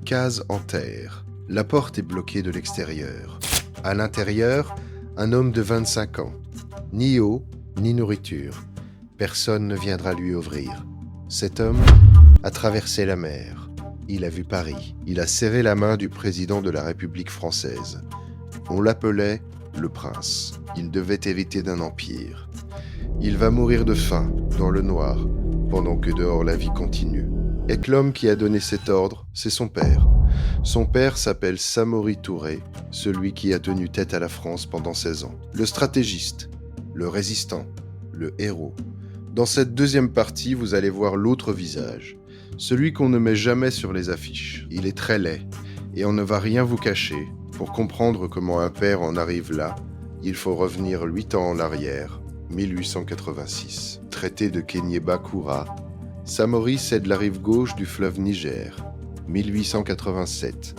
case en terre. La porte est bloquée de l'extérieur. À l'intérieur, un homme de 25 ans. Ni eau, ni nourriture. Personne ne viendra lui ouvrir. Cet homme a traversé la mer. Il a vu Paris. Il a serré la main du président de la République française. On l'appelait le prince. Il devait hériter d'un empire. Il va mourir de faim, dans le noir, pendant que dehors la vie continue. Et que l'homme qui a donné cet ordre, c'est son père. Son père s'appelle Samori Touré, celui qui a tenu tête à la France pendant 16 ans. Le stratégiste, le résistant, le héros. Dans cette deuxième partie, vous allez voir l'autre visage, celui qu'on ne met jamais sur les affiches. Il est très laid, et on ne va rien vous cacher. Pour comprendre comment un père en arrive là, il faut revenir 8 ans en arrière, 1886. Traité de Kenyeba-Koura, Samori cède la rive gauche du fleuve Niger, 1887.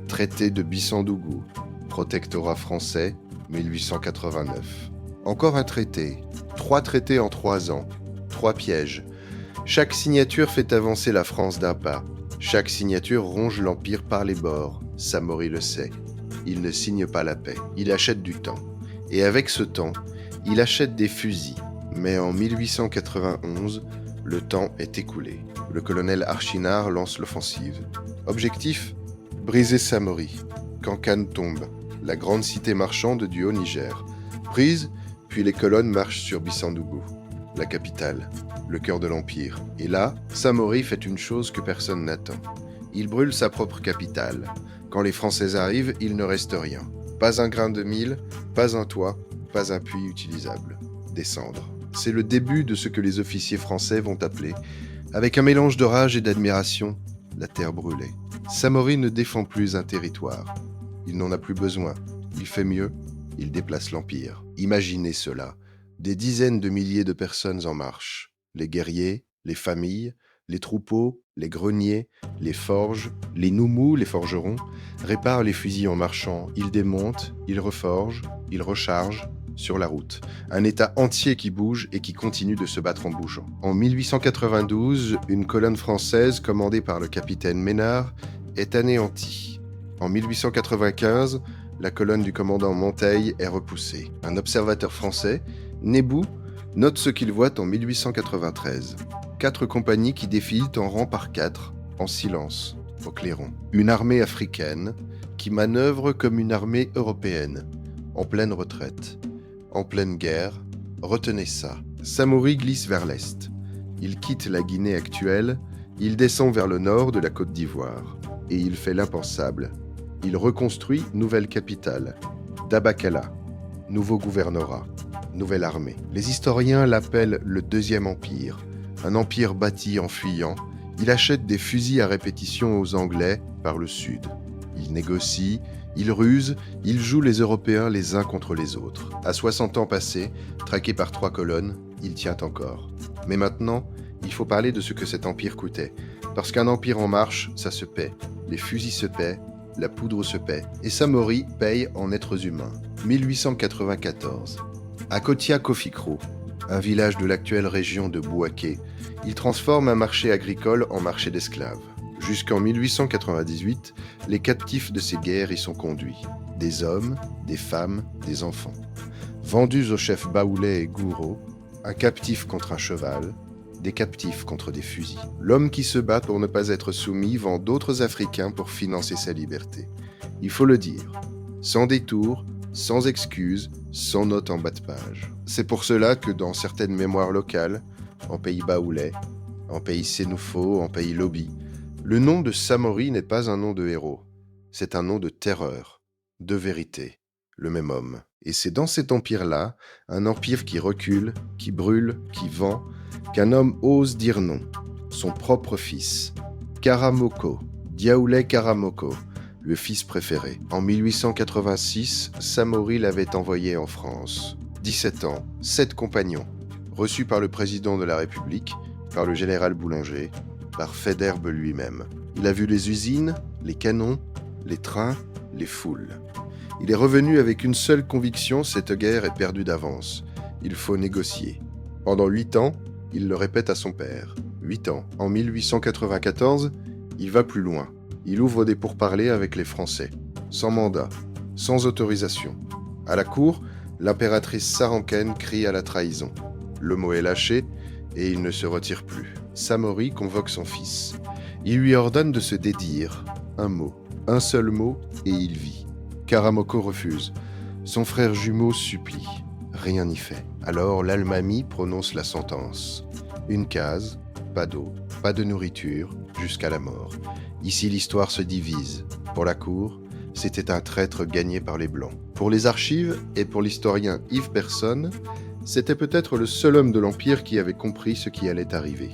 Traité de Bissandougou, protectorat français, 1889. Encore un traité, 3 traités en 3 ans, 3 pièges. Chaque signature fait avancer la France d'un pas. Chaque signature ronge l'Empire par les bords. Samori le sait. Il ne signe pas la paix. Il achète du temps. Et avec ce temps, il achète des fusils. Mais en 1891, le temps est écoulé. Le colonel Archinard lance l'offensive. Objectif ? Briser Samori. Quand Cannes tombe, la grande cité marchande du Haut-Niger. Prise, puis les colonnes marchent sur Bissandougou, la capitale, le cœur de l'Empire. Et là, Samori fait une chose que personne n'attend. Il brûle sa propre capitale. Quand les Français arrivent, il ne reste rien. Pas un grain de mil, pas un toit, pas un puits utilisable. Des cendres. C'est le début de ce que les officiers français vont appeler, avec un mélange de rage et d'admiration, la terre brûlée. Samori ne défend plus un territoire. Il n'en a plus besoin. Il fait mieux, il déplace l'Empire. Imaginez cela. Des dizaines de milliers de personnes en marche. Les guerriers, les familles, les troupeaux, les greniers, les forges, les noumous, les forgerons, réparent les fusils en marchant. Ils démontent, ils reforgent, ils rechargent, sur la route. Un État entier qui bouge et qui continue de se battre en bougeant. En 1892, une colonne française commandée par le capitaine Ménard est anéantie. En 1895, la colonne du commandant Monteil est repoussée. Un observateur français, Nebou, note ce qu'il voit en 1893. 4 compagnies qui défilent en rang par 4, en silence, au clairon. Une armée africaine qui manœuvre comme une armée européenne, en pleine retraite. En pleine guerre, retenez ça. Samori glisse vers l'est. Il quitte la Guinée actuelle, il descend vers le nord de la Côte d'Ivoire. Et il fait l'impensable. Il reconstruit nouvelle capitale, Dabakala, nouveau gouvernorat, nouvelle armée. Les historiens l'appellent le Deuxième Empire, un empire bâti en fuyant. Il achète des fusils à répétition aux Anglais par le sud. Il négocie, il ruse, il joue les Européens les uns contre les autres. À 60 ans passés, traqué par 3 colonnes, il tient encore. Mais maintenant, il faut parler de ce que cet empire coûtait. Parce qu'un empire en marche, ça se paie. Les fusils se paient, la poudre se paie. Et Samori paye en êtres humains. 1894. À Kotia-Kofikro, un village de l'actuelle région de Bouaké, il transforme un marché agricole en marché d'esclaves. Jusqu'en 1898, les captifs de ces guerres y sont conduits. Des hommes, des femmes, des enfants. Vendus aux chefs Baoulé et Gouraud, un captif contre un cheval, des captifs contre des fusils. L'homme qui se bat pour ne pas être soumis vend d'autres Africains pour financer sa liberté. Il faut le dire, sans détour, sans excuse, sans note en bas de page. C'est pour cela que dans certaines mémoires locales, en pays Baoulé, en pays Sénoufo, en pays Lobi, le nom de Samori n'est pas un nom de héros, c'est un nom de terreur, de vérité, le même homme. Et c'est dans cet empire-là, un empire qui recule, qui brûle, qui vend, qu'un homme ose dire non. Son propre fils, Karamoko, Diaoulé Karamoko, le fils préféré. En 1886, Samori l'avait envoyé en France. 17 ans, 7 compagnons, reçus par le président de la République, par le général Boulanger, par Faidherbe lui-même. Il a vu les usines, les canons, les trains, les foules. Il est revenu avec une seule conviction, cette guerre est perdue d'avance. Il faut négocier. Pendant 8 ans, il le répète à son père. 8 ans. En 1894, il va plus loin. Il ouvre des pourparlers avec les Français, sans mandat, sans autorisation. À la cour, l'impératrice Saranken crie à la trahison. Le mot est lâché et il ne se retire plus. Samori convoque son fils. Il lui ordonne de se dédire. Un mot, un seul mot, et il vit. Karamoko refuse. Son frère jumeau supplie. Rien n'y fait. Alors l'Almami prononce la sentence. Une case, pas d'eau, pas de nourriture, jusqu'à la mort. Ici l'histoire se divise. Pour la cour, c'était un traître gagné par les Blancs. Pour les archives et pour l'historien Yves Personne, c'était peut-être le seul homme de l'Empire qui avait compris ce qui allait arriver.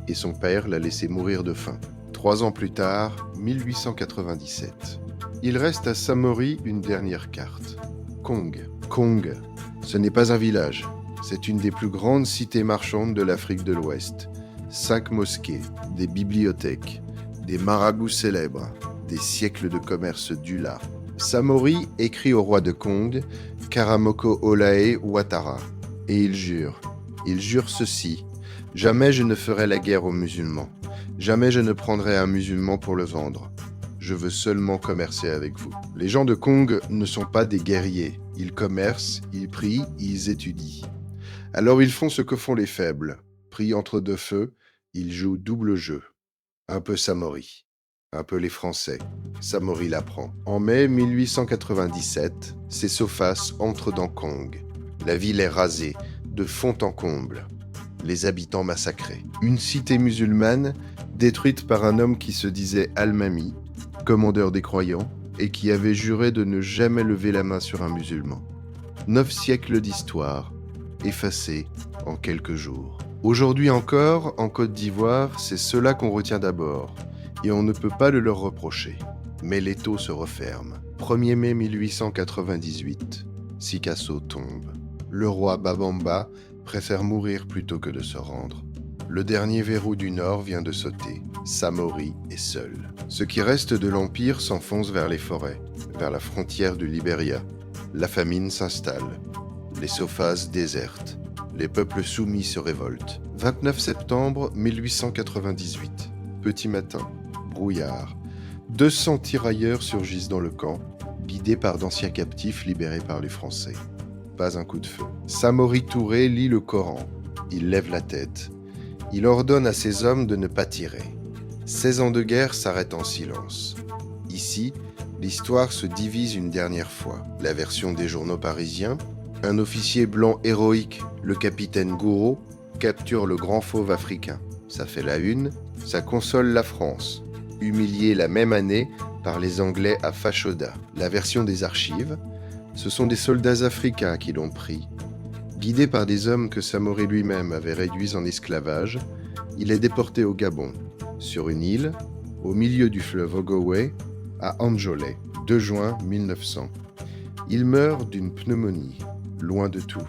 Et son père l'a laissé mourir de faim. 3 ans plus tard, 1897. Il reste à Samori une dernière carte. Kong. Kong, ce n'est pas un village. C'est une des plus grandes cités marchandes de l'Afrique de l'Ouest. 5 mosquées, des bibliothèques, des marabouts célèbres, des siècles de commerce du là. Samori écrit au roi de Kong, Karamoko Olae Ouattara, et il jure ceci: jamais je ne ferai la guerre aux musulmans, jamais je ne prendrai un musulman pour le vendre. Je veux seulement commercer avec vous. Les gens de Kong ne sont pas des guerriers, ils commercent, ils prient, ils étudient. Alors ils font ce que font les faibles, pris entre deux feux, ils jouent double jeu. Un peu Samori, un peu les Français. Samori l'apprend. En mai 1897, ces Sofas entrent dans Kong. La ville est rasée, de fond en comble. Les habitants massacrés. Une cité musulmane détruite par un homme qui se disait Al-Mami, commandeur des croyants, et qui avait juré de ne jamais lever la main sur un musulman. 9 siècles d'histoire, effacés en quelques jours. Aujourd'hui encore, en Côte d'Ivoire, c'est cela qu'on retient d'abord, et on ne peut pas le leur reprocher. Mais l'étau se referme. 1er mai 1898, Sikasso tombe. Le roi Babamba préfère mourir plutôt que de se rendre. Le dernier verrou du Nord vient de sauter. Samori est seul. Ce qui reste de l'Empire s'enfonce vers les forêts, vers la frontière du Libéria. La famine s'installe. Les Sofas désertent. Les peuples soumis se révoltent. 29 septembre 1898. Petit matin, brouillard. 200 tirailleurs surgissent dans le camp, guidés par d'anciens captifs libérés par les Français. Pas un coup de feu. Samori Touré lit le Coran. Il lève la tête. Il ordonne à ses hommes de ne pas tirer. 16 ans de guerre s'arrêtent en silence. Ici, l'histoire se divise une dernière fois. La version des journaux parisiens: un officier blanc héroïque, le capitaine Gouraud, capture le grand fauve africain. Ça fait la une, ça console la France, humiliée la même année par les Anglais à Fashoda. La version des archives: ce sont des soldats africains qui l'ont pris. Guidé par des hommes que Samori lui-même avait réduits en esclavage, il est déporté au Gabon, sur une île, au milieu du fleuve Ogooué, à Anjolé, 2 juin 1900. Il meurt d'une pneumonie, loin de tout,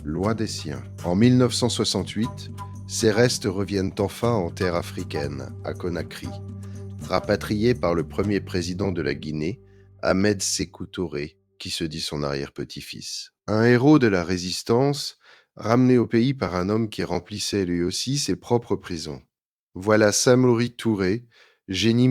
loin des siens. En 1968, ses restes reviennent enfin en terre africaine, à Conakry, rapatriés par le premier président de la Guinée, Ahmed Sékou Touré, qui se dit son arrière-petit-fils. Un héros de la résistance, ramené au pays par un homme qui remplissait lui aussi ses propres prisons. Voilà Samori Touré, génie